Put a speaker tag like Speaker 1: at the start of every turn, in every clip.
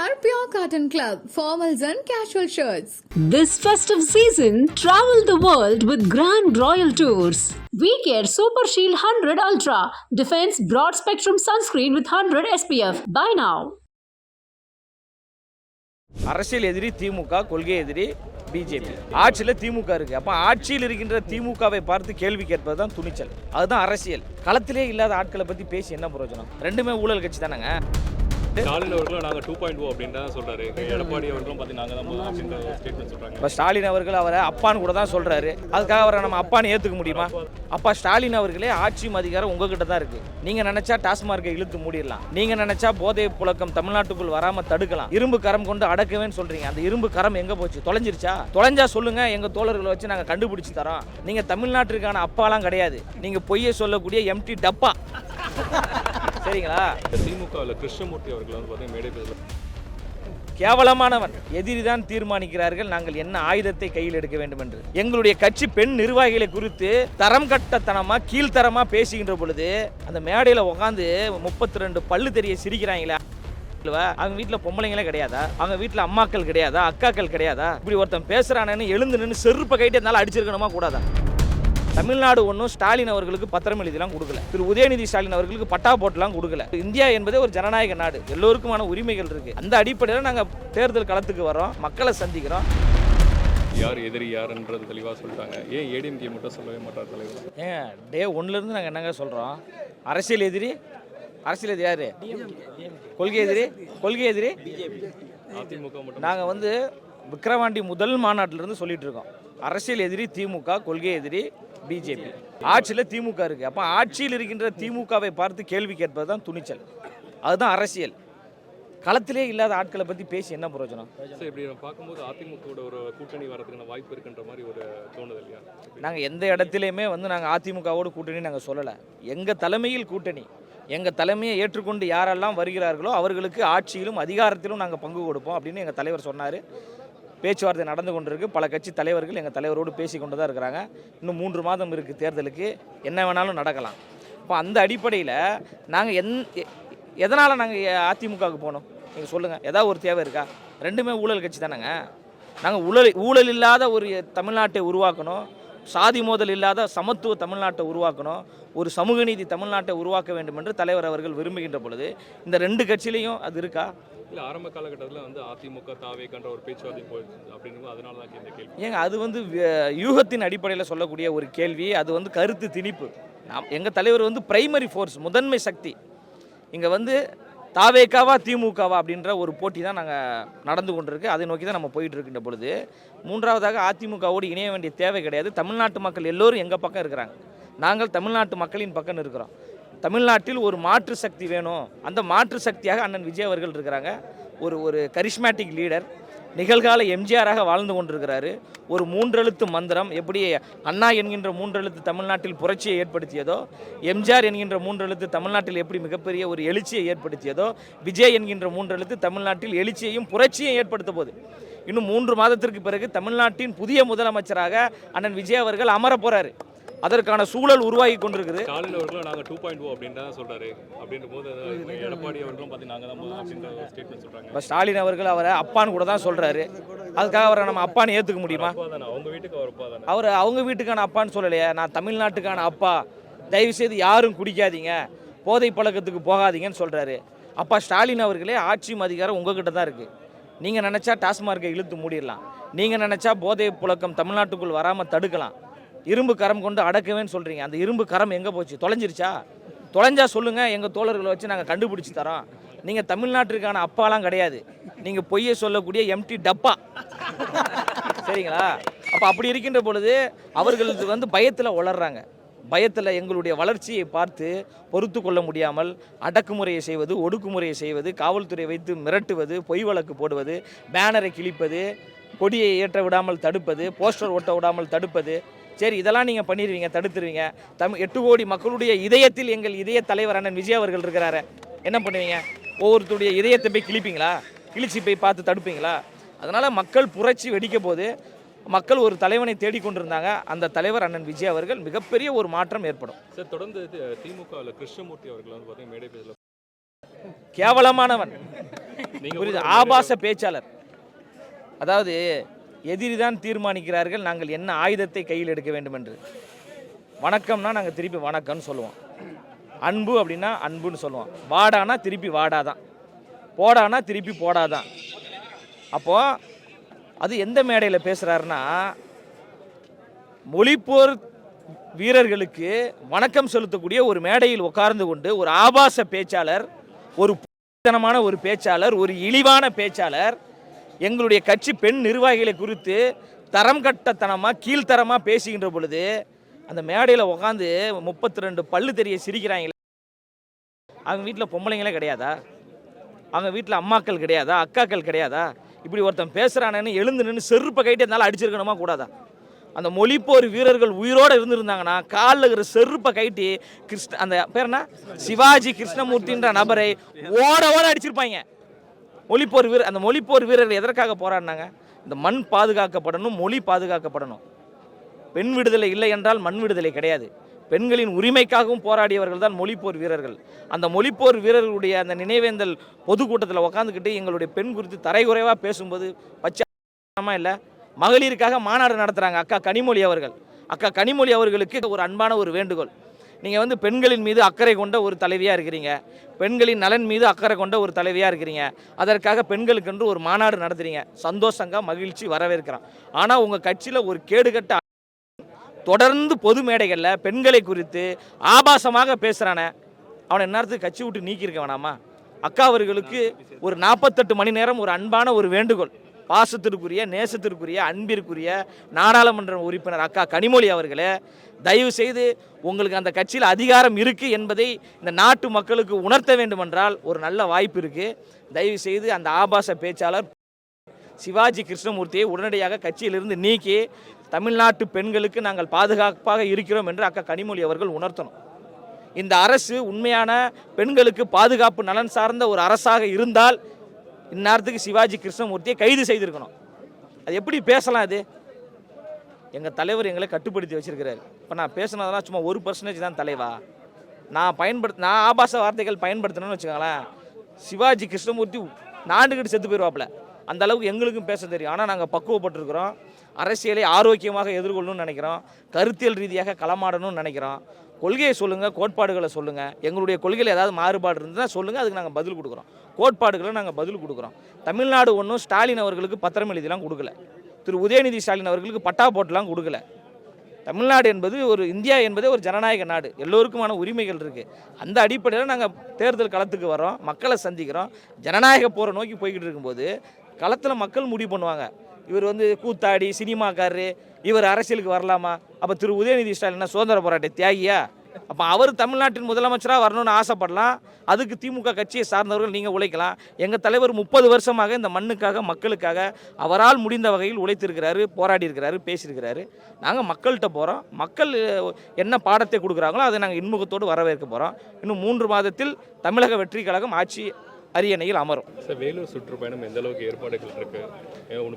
Speaker 1: Our Pure Cotton Club, formals and casual shirts.
Speaker 2: This festive season, travel the world with Grand Royal Tours. We care Super Shield 100 Ultra, defense broad spectrum sunscreen with 100 SPF. Buy now.
Speaker 3: அரசியல் எதிரி திமுக, கொள்கை எதிரி BJP. ஆட்சியில் திமுக இருக்கு. அப்போ ஆட்சியில் இருக்கின்ற திமுகவை பார்த்து கேள்வி கேட்பது தான் துணிச்சல். அதுதான் அரசியல். களத்திலே இல்லாத ஆட்களை பற்றி பேசி என்ன பிரயோஜனம்? ரெண்டுமே ஊழல் கட்சி தானேங்க.
Speaker 4: ஸ்டாலின் அவர்களும் நாங்கள் 2.0 அப்படின்னு தான் சொல்றாரு. எடப்பாடி அவர்களும் பார்த்து நாங்கள் தான் முதல் அப்படின்ற ஸ்டேட்மெண்ட் சொல்றாங்க.
Speaker 3: இப்போ ஸ்டாலின் அவர்கள் அவரை அப்பான்னு கூட தான் சொல்றாரு. அதுக்காக அவரை நம்ம அப்பான்னு ஏற்றுக்க முடியுமா? அப்பா ஸ்டாலின் அவர்களே ஆட்சியும் அதிகாரம் உங்ககிட்ட தான் இருக்கு. நீங்க நினைச்சா டாஸ்மார்க்கை இழுத்து மூடிடலாம். நீங்க நினைச்சா போதை புழக்கம் தமிழ்நாட்டுக்குள் வராம தடுக்கலாம். இரும்பு கரம் கொண்டு அடக்கவேன்னு சொல்றீங்க. அந்த இரும்பு கரம் எங்க போச்சு? தொலைஞ்சிருச்சா? தொலைஞ்சா சொல்லுங்க, எங்க தோழர்களை வச்சு நாங்க கண்டுபிடிச்சு தரோம். நீங்க தமிழ்நாட்டிற்கான அப்பாலாம் கிடையாது. நீங்க பொய்யை சொல்லக்கூடிய எம்டி டப்பா. சரிங்களா?
Speaker 4: திமுகவில் கிருஷ்ணமூர்த்தி அவர்கள் வந்து பார்த்தீங்கன்னா மேடை
Speaker 3: கேவலமானவன். எதிரிதான் தீர்மானிக்கிறார்கள் நாங்கள் என்ன ஆயுதத்தை கையில் எடுக்க வேண்டும் என்று. எங்களுடைய கட்சி பெண் நிர்வாகிகளை குறித்து தரம் கட்டத்தனமா கீழ்த்தரமா பேசுகின்ற பொழுது அந்த மேடையில் உட்காந்து 32 பல்லு தெரிய சிரிக்கிறாங்களே. அவங்க வீட்டில் பொம்பளைங்களே கிடையாதா? அவங்க வீட்டில் அம்மாக்கள் கிடையாதா? அக்காக்கள் கிடையாதா? இப்படி ஒருத்தன் பேசுறானு எழுந்து நின்று செருப்பை கைட்டு இருந்தாலும் அடிச்சிருக்கணுமா கூடாதா? தமிழ்நாடு ஒன்றும் ஸ்டாலின் அவர்களுக்கு பத்திரம் எழுதிலாம் கொடுக்கல. திரு உதயநிதி ஸ்டாலின் அவர்களுக்கு பட்டா போட்டெல்லாம் கொடுக்கல. இந்தியா என்பதே ஒரு ஜனநாயக நாடு. எல்லோருக்குமான உரிமைகள் இருக்கு. அந்த அடிப்படையில் நாங்கள் தேர்தல் களத்துக்கு வரோம், மக்களை சந்திக்கிறோம்.
Speaker 4: யார் எதிரி யாருன்றது தெளிவாக சொல்லிட்டாங்க. ஏன் ஏடிஎம்கே மட்டும் சொல்லவே மாட்டார் தலைவர்?
Speaker 3: ஏன் டே 1லேருந்து நாங்கள் என்னங்க சொல்கிறோம்? அரசியல் எதிரி யாரு? கொள்கை எதிரி
Speaker 4: அதிமுக மட்டும்.
Speaker 3: நாங்கள் வந்து விக்கிரவாண்டி முதல் மாநாட்டிலிருந்து சொல்லிட்டு இருக்கோம். அரசியல் எதிரி திமுக, கொள்கை எதிரி பிஜேபி. ஆட்சியில் திமுக இருக்கு. அப்போ ஆட்சியில் இருக்கின்ற திமுகவை பார்த்து கேள்வி கேட்பது தான் துணிச்சல். அதுதான் அரசியல். களத்திலே இல்லாத ஆட்களை பற்றி பேசி என்ன பிரயோஜனம்?
Speaker 4: சார், இப்படி பார்க்கும்போது அதிமுகவோட ஒரு கூட்டணி வரதுக்கான வாய்ப்பு இருக்குன்ற மாதிரி ஒரு தோணுது இல்லையா?
Speaker 3: நாங்கள் எந்த இடத்துலையுமே வந்து நாங்கள் அதிமுகவோட கூட்டணி நாங்கள் சொல்லலை. எங்கள் தலைமையில் கூட்டணி. எங்கள் தலைமையை ஏற்றுக்கொண்டு யாரெல்லாம் வருகிறார்களோ அவர்களுக்கு ஆட்சியிலும் அதிகாரத்திலும் நாங்கள் பங்கு கொடுப்போம் அப்படின்னு எங்கள் தலைவர் சொன்னார். பேச்சுவார்த்தை நடந்து கொண்டிருக்கு. பல கட்சி தலைவர்கள் எங்கள் தலைவரோடு பேசி கொண்டு தான் இருக்கிறாங்க. இன்னும் 3 மாதம் இருக்குது தேர்தலுக்கு. என்ன வேணாலும் நடக்கலாம். இப்போ அந்த அடிப்படையில் நாங்கள் எதனால் நாங்கள் அதிமுகவுக்கு போனோம்? நீங்கள் சொல்லுங்கள். ஏதாவது ஒரு தேவை இருக்கா? ரெண்டுமே ஊழல் கட்சி தானேங்க. நாங்கள் ஊழல் இல்லாத ஒரு தமிழ்நாட்டை உருவாக்கணும். சாதி மோதல் இல்லாத சமத்துவ தமிழ்நாட்டை உருவாக்கணும். ஒரு சமூக நீதி தமிழ்நாட்டை உருவாக்க வேண்டும் என்று தலைவர் அவர்கள் விரும்புகின்ற பொழுது இந்த 2 கட்சியிலையும் அது இருக்கா?
Speaker 4: இல்லை, ஆரம்ப காலகட்டத்தில் வந்து அதிமுக தாவேக்கன்ற ஒரு பேச்சுவார்த்தை போயிடுச்சு அப்படின்னு அதனால தான் இந்த கேள்வி.
Speaker 3: ஏங்க, அது வந்து யூகத்தின் அடிப்படையில் சொல்லக்கூடிய ஒரு கேள்வி. அது வந்து கருத்து திணிப்பு. எங்கள் தலைவர் வந்து பிரைமரி ஃபோர்ஸ், முதன்மை சக்தி. இங்கே வந்து தாவேக்காவா திமுகவா அப்படின்ற ஒரு போட்டி தான் நாங்கள் நடந்து கொண்டிருக்கு. அதை நோக்கி தான் நம்ம போயிட்டு இருக்கின்ற பொழுது, 3வதாக அதிமுகவோடு இணைய வேண்டிய தேவை கிடையாது. தமிழ்நாட்டு மக்கள் எல்லோரும் எங்கள் பக்கம் இருக்கிறாங்க. நாங்கள் தமிழ்நாட்டு மக்களின் பக்கம் இருக்கிறோம். தமிழ்நாட்டில் ஒரு மாற்று சக்தி வேணும். அந்த மாற்று சக்தியாக அண்ணன் விஜய் அவர்கள் இருக்கிறாங்க. ஒரு கரிஸ்மேட்டிக் லீடர், நிகழ்கால எம்ஜிஆராக வாழ்ந்து கொண்டிருக்கிறாரு. ஒரு 3 எழுத்து மந்திரம். எப்படி அண்ணா என்கின்ற 3 எழுத்து தமிழ்நாட்டில் புரட்சியை ஏற்படுத்தியதோ, எம்ஜிஆர் என்கின்ற 3 எழுத்து தமிழ்நாட்டில் எப்படி மிகப்பெரிய ஒரு எழுச்சியை ஏற்படுத்தியதோ, விஜய் என்கின்ற 3 எழுத்து தமிழ்நாட்டில் எழுச்சியையும் புரட்சியையும் ஏற்படுத்த போகுது. இன்னும் 3 மாதத்திற்கு பிறகு தமிழ்நாட்டின் புதிய முதலமைச்சராக அண்ணன் விஜய் அவர்கள் அமர போகிறாரு. அதற்கான சூழல் உருவாகி கொண்டிருக்குது.
Speaker 4: ஸ்டாலின் அவர்களும் நாங்கள் 2.0 அப்படின்னு தான் சொல்றாரு. அப்படின்ற போது எடப்பாடி அவர்களும் பார்த்து நாங்கள் தான் முதல் அப்படின்ற ஸ்டேட்மெண்ட் சொல்றாங்க.
Speaker 3: இப்போ ஸ்டாலின் அவர்கள் அவரை அப்பான்னு கூட தான் சொல்றாரு. அதுக்காக அவரை நம்ம அப்பான்னு ஏற்றுக்க முடியுமா?
Speaker 4: அவங்க வீட்டுக்கு அவர் அப்பா தானே.
Speaker 3: அவர் அவங்க வீட்டுக்கான அப்பான்னு சொல்லலையே. நான் தமிழ்நாட்டுக்கான அப்பா, தயவுசெய்து யாரும் குடிக்காதீங்க, போதை பழக்கத்துக்கு போகாதீங்கன்னு சொல்கிறாரு. அப்பா ஸ்டாலின் அவர்களே ஆட்சியும் அதிகாரம் உங்ககிட்ட தான் இருக்குது. நீங்கள் நினச்சா டாஸ்மார்க்கை இழுத்து மூடிடலாம். நீங்கள் நினச்சா போதை புழக்கம் தமிழ்நாட்டுக்குள் வராமல் தடுக்கலாம். இரும்பு கரம் கொண்டு அடக்கவேன்னு சொல்கிறீங்க. அந்த இரும்பு கரம் எங்கே போச்சு? தொலைஞ்சிருச்சா? தொலைஞ்சா சொல்லுங்கள், எங்கள் தோழர்களை வச்சு நாங்கள் கண்டுபிடிச்சி தரோம். நீங்கள் தமிழ்நாட்டிற்கான அப்பாலாம் கிடையாது. நீங்கள் பொய்யை சொல்லக்கூடிய எம்டி டப்பா. சரிங்களா? அப்போ அப்படி இருக்கின்ற பொழுது அவர்களுக்கு வந்து பயத்தில் வளர்றாங்க. பயத்தில் எங்களுடைய வளர்ச்சியை பார்த்து பொறுத்து கொள்ள முடியாமல் அடக்குமுறையை செய்வது, ஒடுக்குமுறையை செய்வது, காவல்துறை வைத்து மிரட்டுவது, பொய் வழக்கு போடுவது, பேனரை கிழிப்பது, கொடியை ஏற்ற விடாமல் தடுப்பது, போஸ்டர் ஒட்ட விடாமல் தடுப்பது. சரி, இதெல்லாம் நீங்கள் பண்ணிடுவீங்க, தடுத்துருவீங்க. 8 கோடி மக்களுடைய இதயத்தில் எங்கள் இதய தலைவர் அண்ணன் விஜய் அவர்கள் இருக்கிறாரு. என்ன பண்ணுவீங்க? ஒவ்வொருத்தருடைய இதயத்தை போய் கிழிப்பீங்களா? கிழிச்சி போய் பார்த்து தடுப்பீங்களா? அதனால் மக்கள் புரட்சி வெடிக்க போது மக்கள் ஒரு தலைவனை தேடிக்கொண்டிருந்தாங்க. அந்த தலைவர் அண்ணன் விஜய் அவர்கள் மிகப்பெரிய ஒரு மாற்றம் ஏற்படும்.
Speaker 4: சார், தொடர்ந்து திமுகவில் கிருஷ்ணமூர்த்தி அவர்கள் வந்து பார்த்தீங்கன்னா மேடை பேசல
Speaker 3: கேவலமானவன். புரியுது? ஆபாச பேச்சாளர். அதாவது எதிரிதான் தீர்மானிக்கிறார்கள் நாங்கள் என்ன ஆயுதத்தை கையில் எடுக்க வேண்டும் என்று. வணக்கம்னா நாங்கள் திருப்பி வணக்கம்னு சொல்லுவோம். அன்பு அப்படின்னா அன்புன்னு சொல்லுவோம். வாடானா திருப்பி வாடாதான், போடானா திருப்பி போடாதான். அப்போது அது எந்த மேடையில் பேசுகிறாருன்னா, மொழிப்போர் வீரர்களுக்கு வணக்கம் செலுத்தக்கூடிய ஒரு மேடையில் உட்கார்ந்து கொண்டு ஒரு ஆபாச பேச்சாளர், ஒரு தனமான ஒரு பேச்சாளர், ஒரு இழிவான பேச்சாளர் எங்களுடைய கட்சி பெண் நிர்வாகிகளை குறித்து தரம் கட்டத்தனமாக கீழ்த்தரமாக பேசுகின்ற பொழுது அந்த மேடையில் உட்காந்து 32 பல்லு தெரிய சிரிக்கிறாங்களே. அவங்க வீட்டில் பொம்பளைங்களே கிடையாதா? அவங்க வீட்டில் அம்மாக்கள் கிடையாதா? அக்காக்கள் கிடையாதா? இப்படி ஒருத்தன் பேசுகிறானேன்னு எழுந்து நின்று செருப்பை கைட்டு இருந்தாலும் அடிச்சிருக்கணுமா கூடாதா? அந்த மொழிப்போர் வீரர்கள் உயிரோடு இருந்திருந்தாங்கன்னா காலில் இருக்கிற செருப்பை கைட்டி அந்த பேர் என்ன, சிவாஜி கிருஷ்ணமூர்த்தின்ற நபரை ஓட அடிச்சிருப்பாங்க. மொழிப்போர் வீரர், அந்த மொழிப்போர் வீரர்கள் எதற்காக போராடினாங்க? இந்த மண் பாதுகாக்கப்படணும், மொழி பாதுகாக்கப்படணும். பெண் விடுதலை இல்லை என்றால் மண் விடுதலை கிடையாது. பெண்களின் உரிமைக்காகவும் போராடியவர்கள் தான் மொழிப்போர் வீரர்கள். அந்த மொழிப்போர் வீரர்களுடைய அந்த நினைவேந்தல் பொதுக்கூட்டத்தில் உட்காந்துக்கிட்டு எங்களுடைய பெண் குறித்து தரைகுறைவாக பேசும்போது பச்சைமா இல்லை. மகளிருக்காக மாநாடு நடத்துகிறாங்க அக்கா கனிமொழி அவர்கள். அக்கா கனிமொழி அவர்களுக்கு ஒரு அன்பான ஒரு வேண்டுகோள். நீங்கள் பெண்களின் மீது அக்கறை கொண்ட ஒரு தலைவியாக இருக்கிறீங்க, பெண்களின் நலன் மீது அக்கறை கொண்ட ஒரு தலைவியாக இருக்கிறீங்க. அதற்காக பெண்களுக்கென்று ஒரு மாநாடு நடத்துறீங்க. சந்தோஷங்க, மகிழ்ச்சி, வரவேற்கிறோம். ஆனால் உங்கள் கட்சியில் ஒரு கேடுகட்ட தொடர்ந்து பொது மேடைகளில் பெண்களை குறித்து ஆபாசமாக பேசுகிறானே, அவனை நேரத்துக்கு கட்சி விட்டு நீக்கியிருக்க வேணாமா? அக்கா அவர்களுக்கு ஒரு 48 மணி நேரம் ஒரு அன்பான ஒரு வேண்டுகோள். பாசத்திற்குரிய, நேசத்திற்குரிய, அன்பிற்குரிய நாடாளுமன்ற உறுப்பினர் அக்கா கனிமொழி அவர்களே, தயவு செய்து உங்களுக்கு அந்த கட்சியில் அதிகாரம் இருக்குது என்பதை இந்த நாட்டு மக்களுக்கு உணர்த்த வேண்டுமென்றால் ஒரு நல்ல வாய்ப்பு இருக்குது. தயவு செய்து அந்த ஆபாச பேச்சாளர் சிவாஜி கிருஷ்ணமூர்த்தியை உடனடியாக கட்சியிலிருந்து நீக்கி தமிழ்நாட்டு பெண்களுக்கு நாங்கள் பாதுகாப்பாக இருக்கிறோம் என்று அக்கா கனிமொழி அவர்கள் உணர்த்தணும். இந்த அரசு உண்மையான பெண்களுக்கு பாதுகாப்பு நலன் சார்ந்த ஒரு அரசாக இருந்தால் இந்நேரத்துக்கு சிவாஜி கிருஷ்ணமூர்த்தியை கைது செய்திருக்கணும். அது எப்படி பேசலாம்? அது எங்கள் தலைவர் எங்களை கட்டுப்படுத்தி வச்சிருக்கிறார். இப்போ நான் பேசுனதெல்லாம் சும்மா 1% தான் தலைவா. நான் ஆபாச வார்த்தைகள் பயன்படுத்தணும்னு வச்சுக்கோங்களேன், சிவாஜி கிருஷ்ணமூர்த்தி நாண்டுக்கிட்டு செத்து போயிடுவாப்புல. அந்த அளவுக்கு எங்களுக்கும் பேச தெரியும். ஆனால் நாங்கள் பக்குவப்பட்டிருக்கிறோம். அரசியலை ஆரோக்கியமாக எதிர்கொள்ளணும்னு நினைக்கிறோம். கருத்தியல் ரீதியாக களமாடணும்னு நினைக்கிறோம். கொள்கையை சொல்லுங்கள், கோட்பாடுகளை சொல்லுங்கள். எங்களுடைய கொள்கையில் ஏதாவது மாறுபாடு இருந்ததுன்னா சொல்லுங்கள், அதுக்கு நாங்கள் பதில் கொடுக்குறோம். கோட்பாடுகளை நாங்கள் பதில் கொடுக்குறோம். தமிழ்நாடு ஒன்றும் ஸ்டாலின் அவர்களுக்கு பத்திரம் எழுதிலாம் கொடுக்கல. திரு உதயநிதி ஸ்டாலின் அவர்களுக்கு பட்டா போட்டுலாம் கொடுக்கல. தமிழ்நாடு என்பது இந்தியா என்பதே ஒரு ஜனநாயக நாடு. எல்லோருக்குமான உரிமைகள் இருக்குது. அந்த அடிப்படையில் நாங்கள் தேர்தல் களத்துக்கு வரோம், மக்களை சந்திக்கிறோம். ஜனநாயக போரை நோக்கி போய்கிட்டு இருக்கும்போது களத்தில் மக்கள் முடிவு பண்ணுவாங்க. இவர் கூத்தாடி சினிமாக்காரரு, இவர் அரசியலுக்கு வரலாமா? அப்போ திரு உதயநிதி ஸ்டாலின் சுதந்திர போராட்ட தியாகியா? அப்போ அவர் தமிழ்நாட்டின் முதலமைச்சராக வரணும்னு ஆசைப்படலாம். அதுக்கு திமுக கட்சியை சார்ந்தவர்கள் நீங்கள் உழைக்கலாம். எங்கள் தலைவர் 30 வருஷமாக இந்த மண்ணுக்காக, மக்களுக்காக அவரால் முடிந்த வகையில் உழைத்திருக்கிறாரு, போராடி இருக்கிறாரு, பேசியிருக்கிறாரு. நாங்கள் மக்கள்கிட்ட போகிறோம். மக்கள் என்ன பாடத்தை கொடுக்குறாங்களோ அதை நாங்கள் இன்முகத்தோடு வரவேற்க போகிறோம். இன்னும் 3 மாதத்தில் தமிழக வெற்றி கழகம் ஆட்சி அரியணையில் அமரும்.
Speaker 4: சார், வேலூர் சுற்றுப்பயணம் எந்த அளவுக்கு ஏற்பாடுகள் இருக்கு?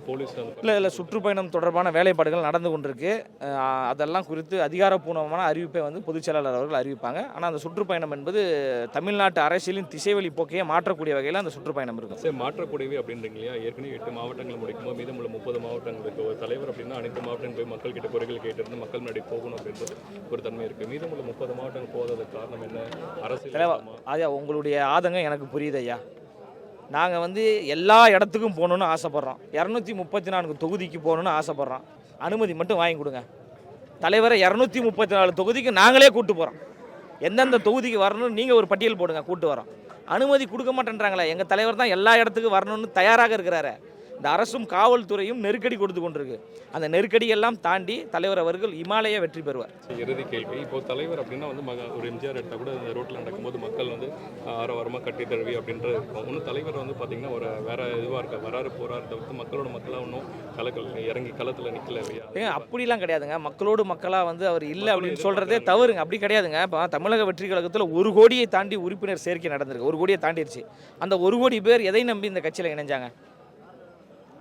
Speaker 4: போலீஸ்
Speaker 3: இல்லை சுற்றுப்பயணம் தொடர்பான வேலைப்பாடுகள் நடந்து கொண்டிருக்கு. அதெல்லாம் குறித்து அதிகாரப்பூர்வமான அறிவிப்பை பொதுச் செயலாளர் அவர்கள் அறிவிப்பாங்க. ஆனால் அந்த சுற்றுப்பயணம் என்பது தமிழ்நாட்டு அரசியலின் திசைவழி போக்கையை மாற்றக்கூடிய வகையில் அந்த சுற்றுப்பயணம் இருக்கும்.
Speaker 4: சார், மாற்றக்கூடியவை அப்படின்றீங்க இல்லையா? ஏற்கனவே 8 மாவட்டங்கள் முடிக்கும்போது மீதமுள்ள 30 மாவட்டங்கள் இருக்குது. ஒரு தலைவர் அப்படின்னா அனைத்து மாவட்டங்கள் போய் மக்கள் கிட்ட குறைகள் கேட்டிருந்து மக்கள் முன்னாடி போகணும் அப்படின்றது ஒரு தன்மை இருக்குது. மீதமுள்ள 30 மாவட்டங்கள் போகாததுக்கு காரணம் என்ன? அரசு
Speaker 3: உங்களுடைய ஆதங்கம் எனக்கு புரியுது ஐயா. நாங்கள் எல்லா இடத்துக்கும் போகணுன்னு ஆசைப்பட்றோம். 234 தொகுதிக்கு போகணுன்னு ஆசைப்பட்றோம். அனுமதி மட்டும் வாங்கி கொடுங்க. தலைவரை 234 தொகுதிக்கு நாங்களே கூப்பிட்டு போகிறோம். எந்தெந்த தொகுதிக்கு வரணும்னு நீங்கள் ஒரு பட்டியல் போடுங்க, கூப்பிட்டு வரோம். அனுமதி கொடுக்க மாட்டேன்றாங்களே. எங்கள் தலைவர் தான் எல்லா இடத்துக்கும் வரணும்னு தயாராக இருக்கிறாரு. இந்த அரசும் காவல்துறையும் நெருக்கடி கொடுத்து கொண்டிருக்கு. அந்த நெருக்கடியெல்லாம் தாண்டி தலைவர் அவர்கள் இமாலய வெற்றி பெறுவார்.
Speaker 4: இறுதி கேள்வி, இப்போ தலைவர் அப்படின்னா ஒரு எம்ஜிஆர் எடுத்தால் கூட அந்த ரோட்டில் நடக்கும்போது மக்கள் ஆரவாரமாக கட்டி தழுவி அப்படின்ற இருக்கும். இன்னும் தலைவர் பார்த்தீங்கன்னா ஒரு வேற இதுவாக இருக்க வராரு போறாரு தவிர்த்து மக்களோட மக்களாக இன்னும் இறங்கி களத்தில் நிற்கல இல்லையா?
Speaker 3: அப்படிலாம் கிடையாதுங்க. மக்களோடு மக்களாக அவர் இல்லை அப்படின்னு சொல்கிறதே தவறுங்க. அப்படி கிடையாதுங்க. இப்போ தமிழக வெற்றி கழகத்தில் 1 கோடியை தாண்டி உறுப்பினர் சேர்க்கை நடந்திருக்கு. 1 கோடியை தாண்டிடுச்சு. அந்த 1 கோடி பேர் எதை நம்பி இந்த கட்சியில் இணைஞ்சாங்க?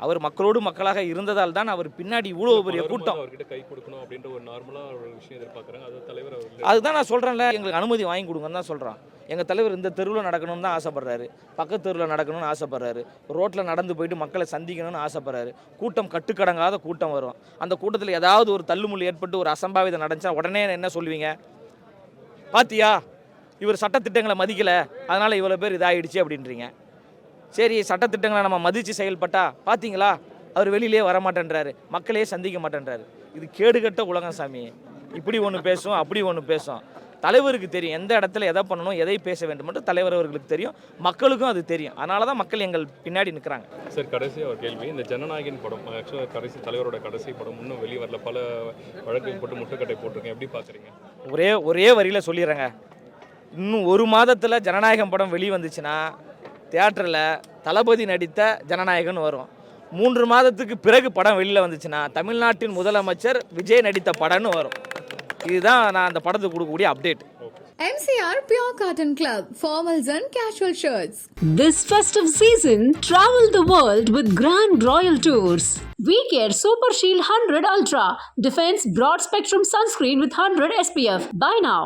Speaker 3: அவர் மக்களோடு மக்களாக இருந்ததால் தான் அவர் பின்னாடி இவ்வளோ பெரிய கூட்டம்.
Speaker 4: அவர்கிட்ட கை கொடுக்கணும் அப்படின்ற ஒரு நார்மலாக ஒரு விஷயம் எதிர்பார்க்குறாங்க. அது தலைவர் அவர்கள்
Speaker 3: அதுதான் நான் சொல்கிறேன்ல, எங்களுக்கு அனுமதி வாங்கி கொடுங்கன்னு தான் சொல்கிறான். எங்கள் தலைவர் இந்த தெருவில் நடக்கணும்னு தான் ஆசைப்படுறாரு, பக்கத்து தெருவில் நடக்கணும்னு ஆசைப்படுறாரு, ரோட்டில் நடந்து போயிட்டு மக்களை சந்திக்கணும்னு ஆசைப்படுறாரு. கூட்டம் கட்டுக்கடங்காத கூட்டம் வரும். அந்த கூட்டத்தில் ஏதாவது ஒரு தள்ளுமுள்ளு ஏற்பட்டு ஒரு அசம்பாவிதம் நடந்துச்சா உடனே என்ன சொல்லுவீங்க? பாத்தியா இவர் சட்டத்திட்டங்களை மதிக்கலை, அதனால் இவ்வளோ பேர் இதாகிடுச்சு அப்படின்றீங்க. சரி, சட்டத்திட்டங்களை நம்ம மதித்து செயல்பட்டா பார்த்தீங்களா அவர் வெளியிலே வரமாட்டேன்றாரு, மக்களையே சந்திக்க மாட்டேன்றாரு. இது கேடுகட்ட உலகம் சாமி. இப்படி ஒன்று பேசும், அப்படி ஒன்று பேசும். தலைவருக்கு தெரியும் எந்த இடத்துல எதை பண்ணணும், எதை பேச வேண்டும் என்று தலைவர் அவர்களுக்கு தெரியும், மக்களுக்கும் அது தெரியும். அதனால தான் மக்கள் எங்கள் பின்னாடி நிற்கிறாங்க.
Speaker 4: சார், கடைசியாக ஒரு கேள்வி. இந்த ஜனநாயகன் படம் ஆக்சுவலாக கடைசி தலைவரோட கடைசி படம் இன்னும் வெளியே வரல, பல வழக்குகள் போட்டு முட்டுக்கட்டை போட்டிருக்கேன், எப்படி பார்க்குறீங்க?
Speaker 3: ஒரே வரியில் சொல்லிடுறேங்க, இன்னும் 1 மாதத்தில் ஜனநாயகம் படம் வெளியே வந்துச்சுன்னா தியேட்டரில் தளபதி நடித்த ஜனநாயகன் வரும். 3 மாதத்துக்கு பிறகு படம் வெளியில் வந்துச்சுன்னா தமிழ்நாட்டின் முதலமைச்சர் விஜய் நடித்த படம்னு வரும். இதுதான் நான் அந்த படத்துக்கு கொடுக்கக்கூடிய update.
Speaker 1: MCR Pure Cotton Club, formals and casual shirts.
Speaker 2: This festive season, travel the world with Grand Royal Tours. We care Super Shield 100 Ultra. Defense broad spectrum sunscreen with 100 SPF. Buy now.